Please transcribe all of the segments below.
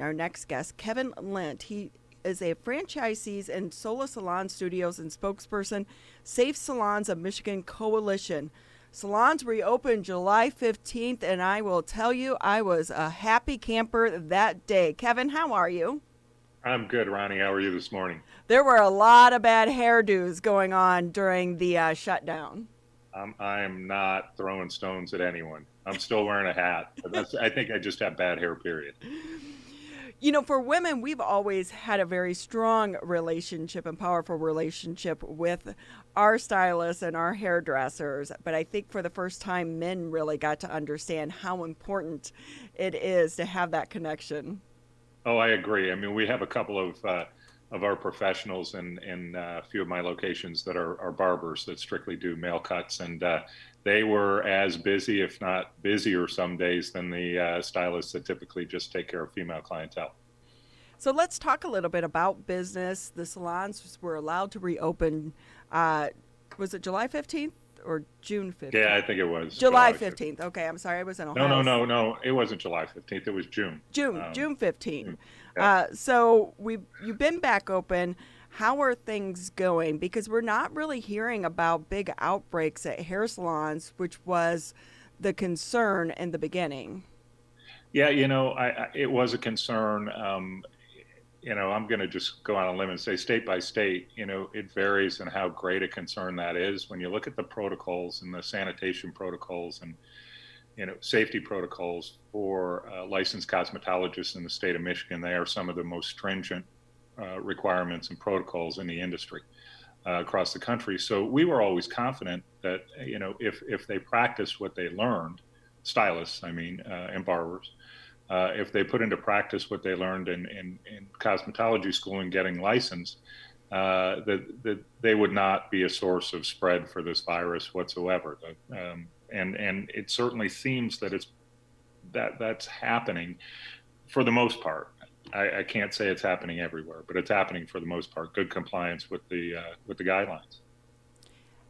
our next guest, Kevin Lent. He is a franchisees in Sola Salon Studios and spokesperson, Safe Salons of Michigan Coalition. Salons reopened July 15th, and I will tell you, I was a happy camper that day. Kevin, how are you? I'm good, Ronnie. How are you this morning? There were a lot of bad hairdos going on during the shutdown. I am not throwing stones at anyone. I'm still wearing a hat, but I think I just have bad hair, period. You know, for women, we've always had a very strong relationship and powerful relationship with our stylists and our hairdressers. But I think for the first time, men really got to understand how important it is to have that connection. Oh, I agree. I mean, we have a couple of our professionals in a few of my locations that are barbers that strictly do male cuts, and they were as busy, if not busier, some days than the stylists that typically just take care of female clientele. So let's talk a little bit about business. The salons were allowed to reopen. Uh, was it July 15th or June Yeah, 15th? I think it was July July 15th. 15th. Okay, I'm sorry. I was in No, Ohio. no, no, no. It wasn't July 15th. It was June. June 15th. June. Yeah. So you've been back open. How are things going? Because we're not really hearing about big outbreaks at hair salons, which was the concern in the beginning. Yeah, it was a concern. I'm going to just go on a limb and say state by state, it varies in how great a concern that is. When you look at the protocols and the sanitation protocols and, safety protocols for licensed cosmetologists in the state of Michigan, they are some of the most stringent requirements and protocols in the industry across the country. So we were always confident that, if they practiced what they learned, stylists, and barbers, if they put into practice what they learned in cosmetology school and getting licensed, that they would not be a source of spread for this virus whatsoever. And it certainly seems that that's happening for the most part. I can't say it's happening everywhere, but it's happening for the most part. Good compliance with the guidelines.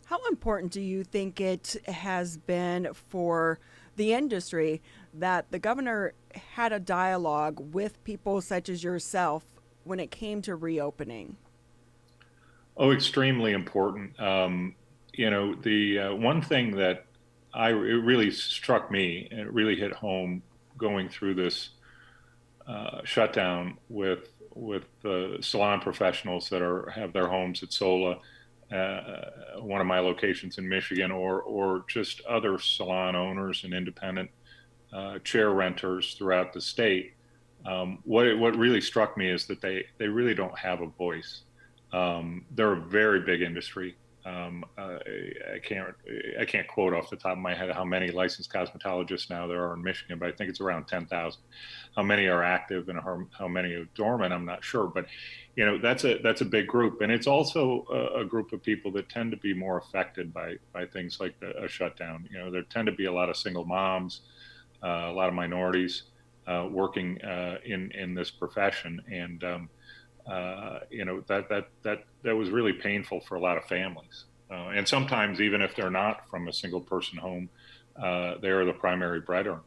How important do you think it has been for the industry that the governor had a dialogue with people such as yourself when it came to reopening? Oh, extremely important. The one thing that it really struck me and it really hit home going through this shutdown with the salon professionals that have their homes at Sola, one of my locations in Michigan, or just other salon owners and independent chair renters throughout the state. What really struck me is that they really don't have a voice. They're a very big industry. I can't quote off the top of my head how many licensed cosmetologists now there are in Michigan, but I think it's around 10,000. How many are active and how many are dormant, I'm not sure. But that's a big group, and it's also a group of people that tend to be more affected by things like a shutdown. There tend to be a lot of single moms, a lot of minorities working in this profession, and that was really painful for a lot of families. And sometimes, even if they're not from a single person home, they're the primary breadwinner.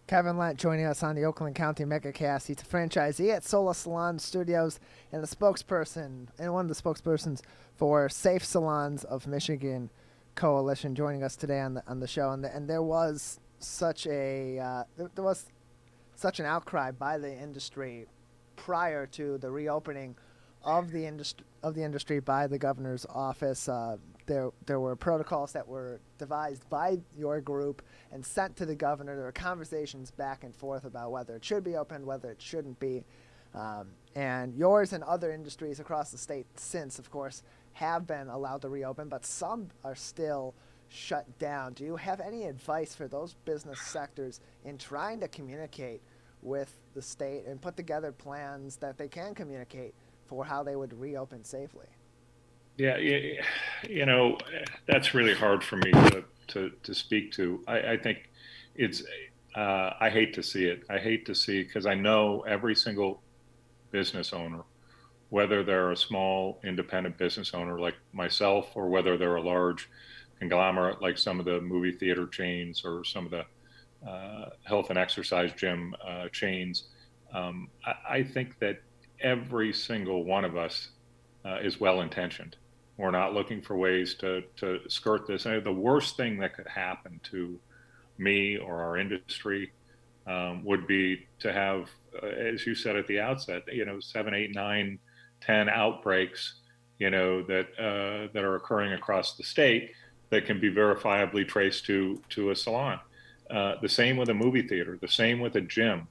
Kevin Lent joining us on the Oakland County MegaCast. He's a franchisee at Sola Salon Studios and one of the spokespersons for Safe Salons of Michigan Coalition, joining us today on the show. And there was such an outcry by the industry prior to the reopening of the industry by the governor's office. There were protocols that were devised by your group and sent to the governor. There were conversations back and forth about whether it should be opened, whether it shouldn't be. And yours and other industries across the state since, of course, have been allowed to reopen, but some are still shut down. Do you have any advice for those business sectors in trying to communicate with the state and put together plans that they can communicate for how they would reopen safely? Yeah, that's really hard for me to speak to. I think it's, I hate to see it. I hate to see it because I know every single business owner, whether they're a small independent business owner like myself, or whether they're a large conglomerate like some of the movie theater chains or some of the health and exercise gym chains. I think that every single one of us is well-intentioned. We're not looking for ways to skirt this. And the worst thing that could happen to me or our industry would be to have, as you said at the outset, 7, 8, 9, 10 outbreaks, that are occurring across the state that can be verifiably traced to a salon. The same with a movie theater, the same with a gym.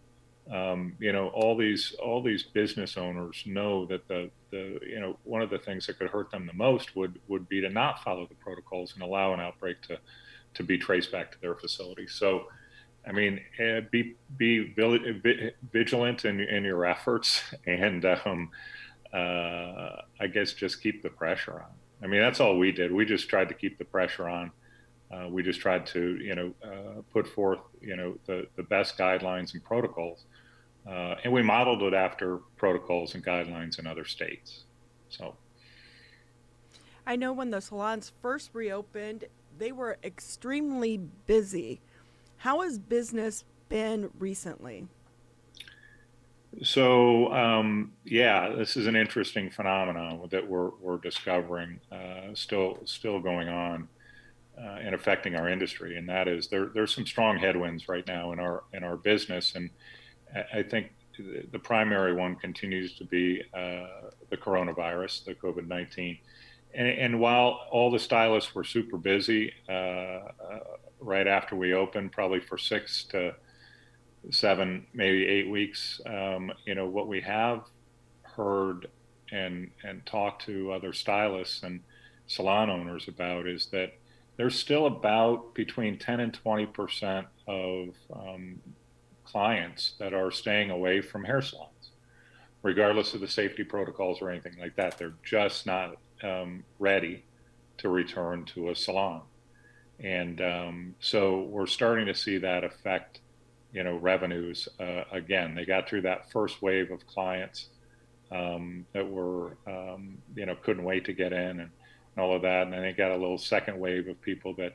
All these business owners know that the one of the things that could hurt them the most would be to not follow the protocols and allow an outbreak to be traced back to their facility. So, I mean, be vigilant in your efforts, and I guess just keep the pressure on. I mean, that's all we did. We just tried to keep the pressure on. We just tried to, put forth, the best guidelines and protocols, and we modeled it after protocols and guidelines in other states. So, I know when the salons first reopened, they were extremely busy. How has business been recently? So this is an interesting phenomenon that we're discovering, still going on, and affecting our industry. And that is there's some strong headwinds right now in our business, and I think the primary one continues to be the coronavirus, the COVID-19. And while all the stylists were super busy right after we opened, probably for 6 to 7, maybe 8 weeks, what we have heard and talked to other stylists and salon owners about is that there's still about between 10 and 20% of clients that are staying away from hair salons, regardless of the safety protocols or anything like that. They're just not ready to return to a salon. And so we're starting to see that affect revenues. Again, they got through that first wave of clients that were, couldn't wait to get in and all of that. And then they got a little second wave of people that,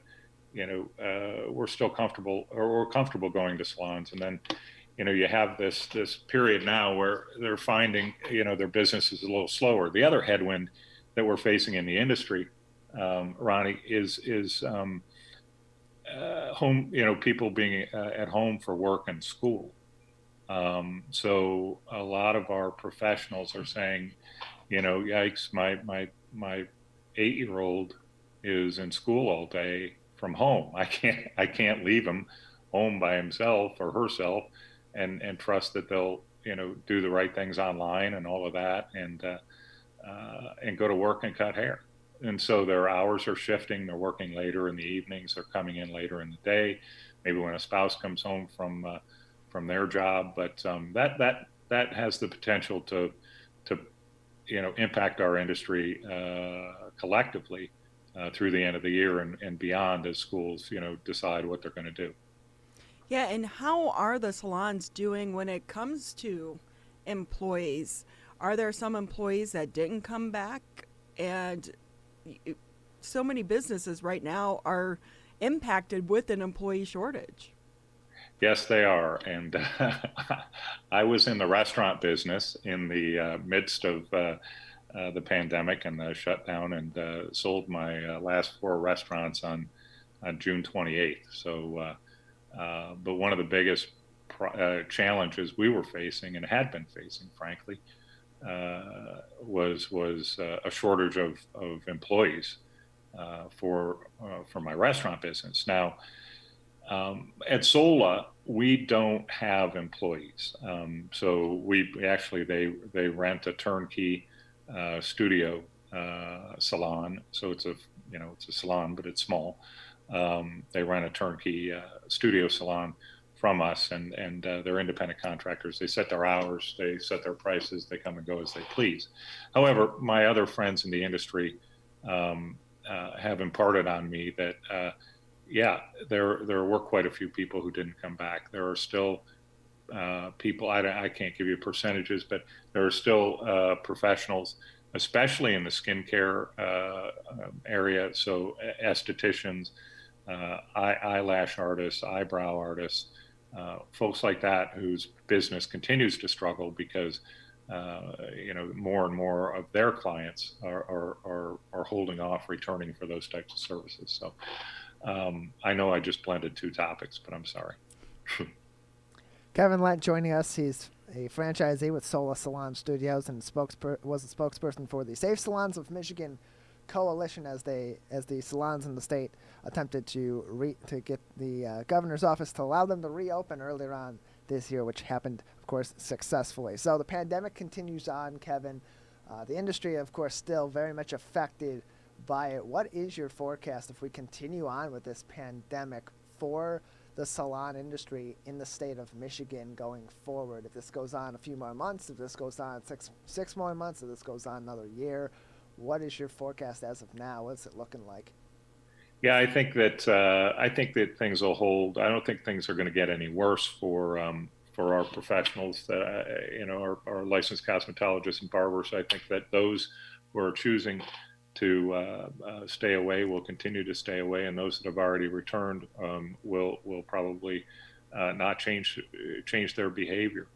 were still comfortable or were comfortable going to salons. And then, you have this period now where they're finding, their business is a little slower. The other headwind that we're facing in the industry, Ronnie, is home, people being at home for work and school. So a lot of our professionals are saying, yikes, my 8-year-old is in school all day from home. I can't leave him home by himself or herself and trust that they'll, do the right things online and all of that and go to work and cut hair. And so their hours are shifting. They're working later in the evenings. They're coming in later in the day, maybe when a spouse comes home from their job. But that has the potential to impact our industry collectively through the end of the year and beyond as schools decide what they're going to do. Yeah, and how are the salons doing when it comes to employees? Are there some employees that didn't come back? And so many businesses right now are impacted with an employee shortage. Yes, they are. And I was in the restaurant business in the midst of the pandemic and the shutdown, and sold my last 4 restaurants on June 28th. So, but one of the biggest challenges we were facing and had been facing, frankly, was a shortage of employees for my restaurant business. Now, at Sola, we don't have employees, so we actually they rent a turnkey studio salon. So it's a salon, but it's small. They rent a turnkey studio salon from us, and they're independent contractors. They set their hours, they set their prices, they come and go as they please. However, my other friends in the industry have imparted on me that, there were quite a few people who didn't come back. There are still people, I can't give you percentages, but there are still professionals, especially in the skincare area, so estheticians, eyelash artists, eyebrow artists, folks like that whose business continues to struggle because more and more of their clients are holding off returning for those types of services. So I know I just blended two topics, but I'm sorry. Kevin Lent joining us. He's a franchisee with Sola Salon Studios and was a spokesperson for the Safe Salons of Michigan coalition as the salons in the state attempted to get the governor's office to allow them to reopen earlier on this year, which happened, of course, successfully. So the pandemic continues on, Kevin. The industry, of course, still very much affected by it. What is your forecast if we continue on with this pandemic for the salon industry in the state of Michigan going forward? If this goes on a few more months, if this goes on six more months, if this goes on another year, what is your forecast as of now? What's it looking like? Yeah, I think that things will hold. I don't think things are going to get any worse for our professionals, our licensed cosmetologists and barbers. I think that those who are choosing to stay away will continue to stay away, and those that have already returned will probably not change their behavior.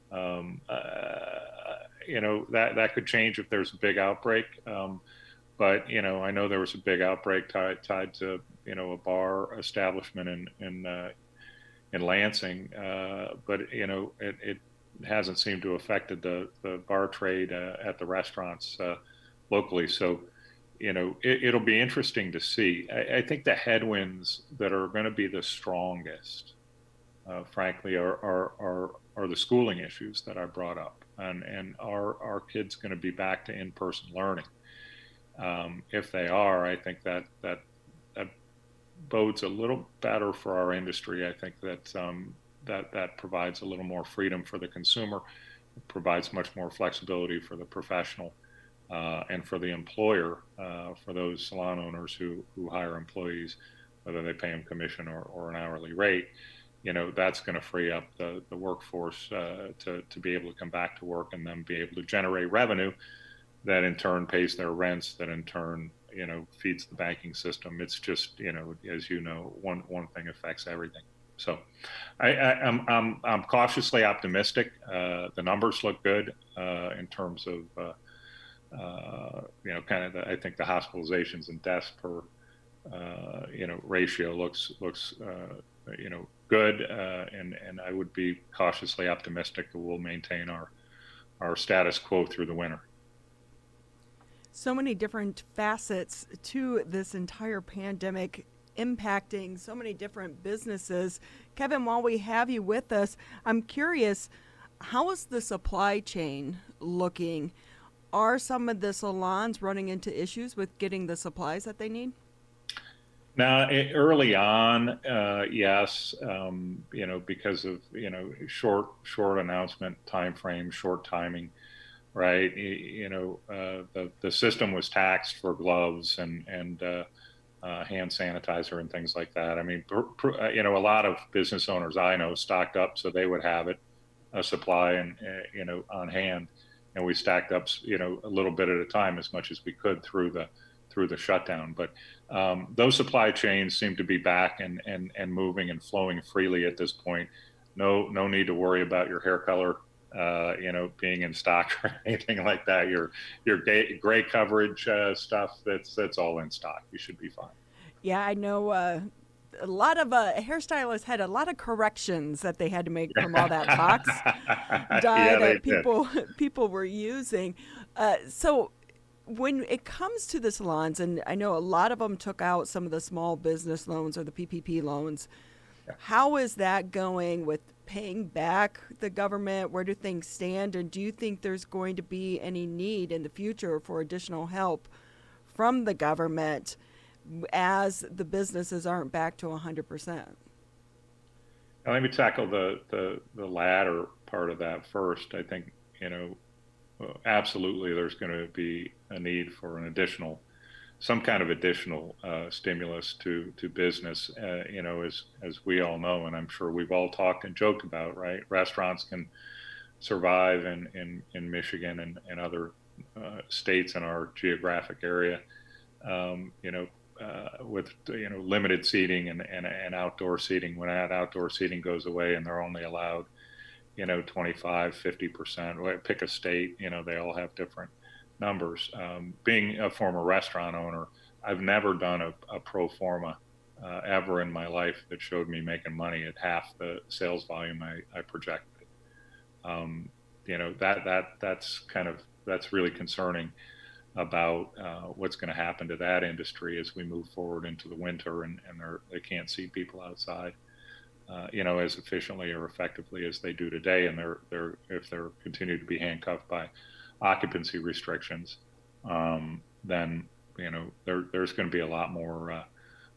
That could change if there's a big outbreak. But I know there was a big outbreak tied to a bar establishment in Lansing, but it hasn't seemed to have affected the bar trade at the restaurants locally. So it'll be interesting to see. I think the headwinds that are going to be the strongest, frankly, are the schooling issues that I brought up, and are kids going to be back to in-person learning? If they are, I think that bodes a little better for our industry. I think that provides a little more freedom for the consumer, provides much more flexibility for the professional, and for the employer, for those salon owners who hire employees, whether they pay them commission or an hourly rate. That's going to free up the workforce to be able to come back to work and then be able to generate revenue that in turn pays their rents, that in turn, feeds the banking system. It's just, as one thing affects everything. So I'm cautiously optimistic. The numbers look good in terms of, I think the hospitalizations and deaths per, ratio looks good. And I would be cautiously optimistic that we'll maintain our status quo through the winter. So many different facets to this entire pandemic impacting so many different businesses. Kevin, while we have you with us, I'm curious, how is the supply chain looking? Are some of the salons running into issues with getting the supplies that they need? Now, early on, yes, because of, short announcement time frame, short timing. Right, the system was taxed for gloves and hand sanitizer and things like that. I mean, a lot of business owners I know stocked up so they would have it, a supply and on hand, and we stacked up a little bit at a time as much as we could through the shutdown. But those supply chains seem to be back and moving and flowing freely at this point. No need to worry about your hair color being in stock or anything like that. Your gray coverage stuff, that's all in stock. You should be fine. Yeah, I know a lot of hairstylists had a lot of corrections that they had to make from all that box dye that people were using. So when it comes to the salons, and I know a lot of them took out some of the small business loans or the PPP loans, how is that going with paying back the government? Where do things stand? And do you think there's going to be any need in the future for additional help from the government as the businesses aren't back to 100%? Now, let me tackle the latter part of that first. I think, absolutely there's going to be a need for some kind of additional stimulus to business, as we all know, and I'm sure we've all talked and joked about, right? Restaurants can survive in Michigan and other states in our geographic area. with limited seating and outdoor seating. When that outdoor seating goes away and they're only allowed 25, 50%, pick a state, they all have different numbers. Being a former restaurant owner, I've never done a pro forma ever in my life that showed me making money at half the sales volume I projected. That's really concerning about what's going to happen to that industry as we move forward into the winter and they can't see people outside, as efficiently or effectively as they do today. And if they're continued to be handcuffed by occupancy restrictions, then there's going to be a lot more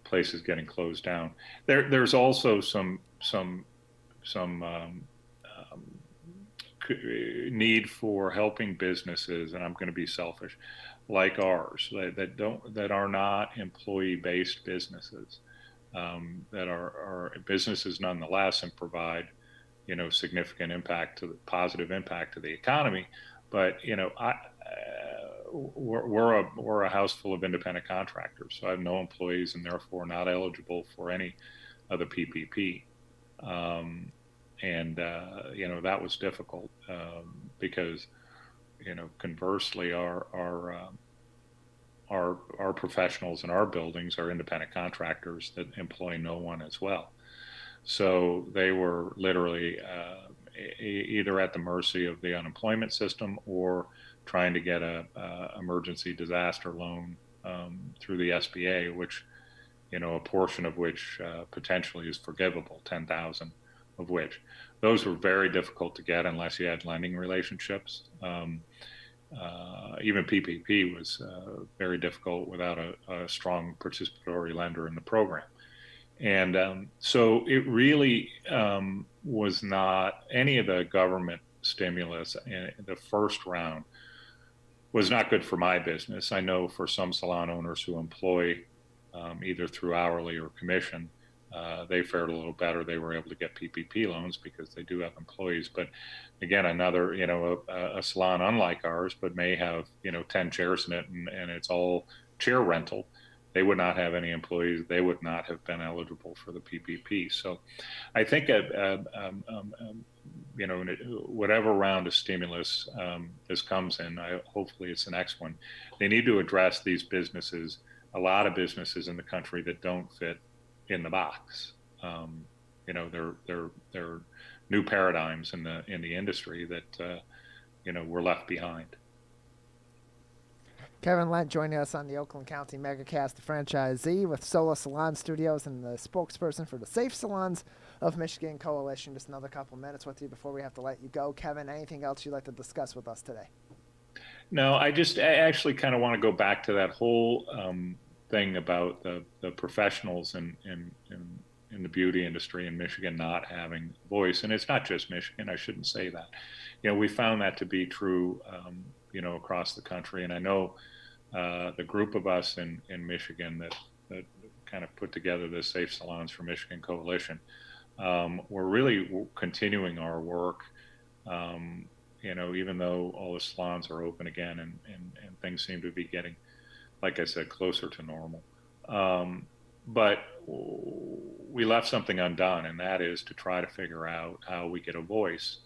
places getting closed down. There's also some need for helping businesses, and I'm going to be selfish, like ours, that are not employee-based businesses, that are businesses nonetheless and provide significant positive impact to the economy. But we're a house full of independent contractors, so I have no employees and therefore not eligible for any of the PPP. That was difficult because conversely our professionals in our buildings are independent contractors that employ no one as well. So they were literally either at the mercy of the unemployment system or trying to get a emergency disaster loan through the SBA, which a portion of which potentially is forgivable, 10,000 of which. Those were very difficult to get unless you had lending relationships. Even PPP was very difficult without a strong participatory lender in the program. And so it really was not any of the government stimulus in the first round was not good for my business. I know for some salon owners who employ either through hourly or commission, they fared a little better. They were able to get PPP loans because they do have employees. But again, another, a salon unlike ours, but may have, 10 chairs in it and it's all chair rental. They would not have any employees. They would not have been eligible for the PPP. So I think, whatever round of stimulus this comes in, hopefully it's the next one. They need to address these businesses, a lot of businesses in the country that don't fit in the box. They're new paradigms in the industry that were left behind. Kevin Lent joining us on the Oakland County MegaCast, the franchisee with Sola Salon Studios and the spokesperson for the Safe Salons of Michigan Coalition. Just another couple minutes with you before we have to let you go. Kevin, anything else you'd like to discuss with us today? No, I actually kind of want to go back to that whole thing about the professionals in the beauty industry in Michigan not having voice. And it's not just Michigan, I shouldn't say that. We found that to be true, across the country. And I know the group of us in Michigan that kind of put together the Safe Salons for Michigan Coalition, we're really continuing our work, even though all the salons are open again and things seem to be getting, like I said, closer to normal. But we left something undone, and that is to try to figure out how we get a voice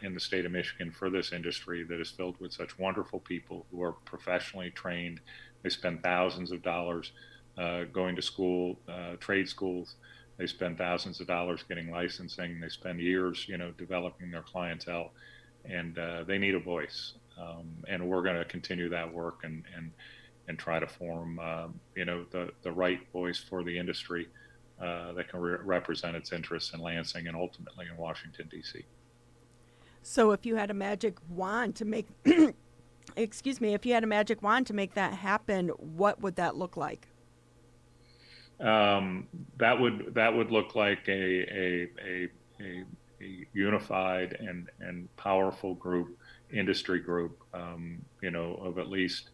in the state of Michigan for this industry that is filled with such wonderful people who are professionally trained. They spend thousands of dollars going to school, trade schools. They spend thousands of dollars getting licensing. They spend years, developing their clientele, and they need a voice. And we're going to continue that work and try to form, the right voice for the industry that can represent its interests in Lansing and ultimately in Washington, D.C. So if you had a magic wand to make, if you had a magic wand to make that happen, what would that look like? That would look like a unified and powerful industry group, of at least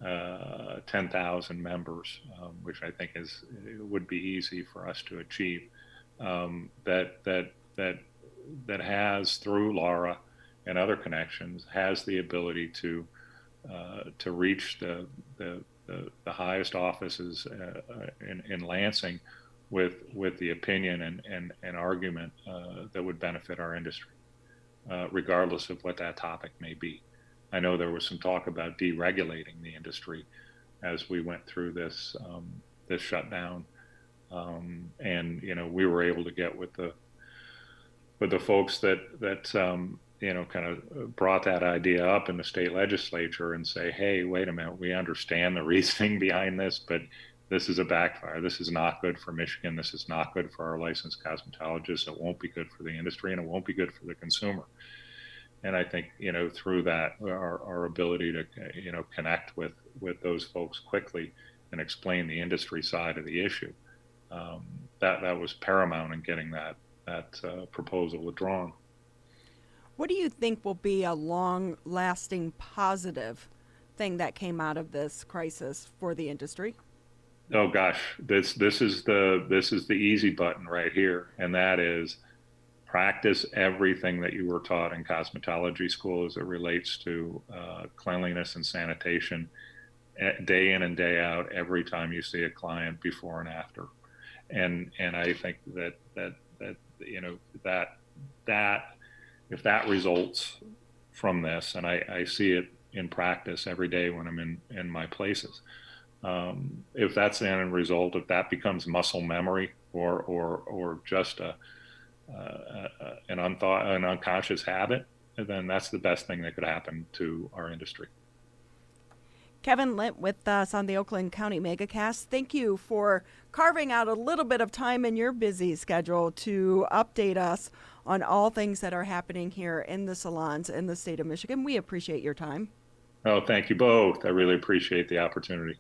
10,000 members, which I think would be easy for us to achieve. That has, through Laura and other connections, has the ability to reach the the highest offices in Lansing with the opinion and argument that would benefit our industry, regardless of what that topic may be. I know there was some talk about deregulating the industry as we went through this shutdown, and we were able to get with the folks that kind of brought that idea up in the state legislature and say, hey, wait a minute, we understand the reasoning behind this, but this is a backfire. This is not good for Michigan. This is not good for our licensed cosmetologists. It won't be good for the industry, and it won't be good for the consumer. And I think, through that, our ability to, connect with those folks quickly and explain the industry side of the issue, that was paramount in getting that proposal withdrawn. What do you think will be a long-lasting positive thing that came out of this crisis for the industry? Oh gosh, this is the easy button right here, and that is practice everything that you were taught in cosmetology school as it relates to cleanliness and sanitation, day in and day out, every time you see a client, before and after. And I think that if that results from this, and I see it in practice every day when I'm in my places, if that's the end result, if that becomes muscle memory or just an unconscious habit, then that's the best thing that could happen to our industry. Kevin Lent with us on the Oakland County MegaCast. Thank you for carving out a little bit of time in your busy schedule to update us on all things that are happening here in the salons in the state of Michigan. We appreciate your time. Oh, thank you both. I really appreciate the opportunity.